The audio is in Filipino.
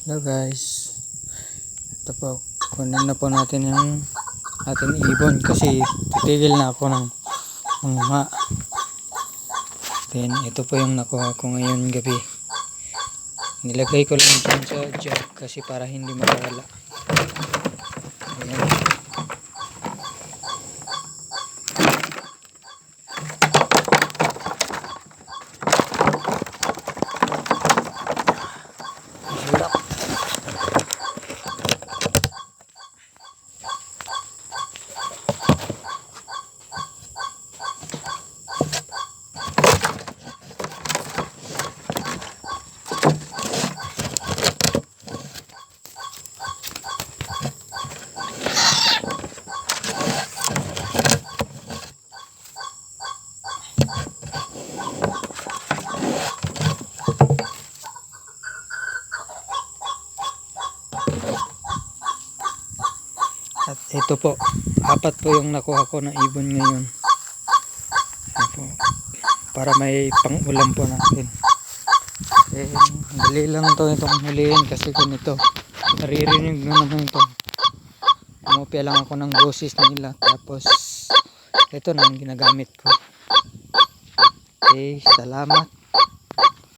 Hello guys, ito po, kunin na po natin yung ating ibon kasi titigil na ako ng mga. Then ito po yung nakuha ko ngayon gabi. Nilagay ko lang dyan sa jug kasi para hindi mawala. Ayan. Hirap. At ito po, 4 po yung nakuha ko na ibon ngayon. Ito po, para may pang-ulam po natin. Dali lang to itong hulihin kasi ganito. Naririnig nyo naman ito. Umupya lang ako ng boses nila. Tapos, ito na ang ginagamit ko. Okay, salamat.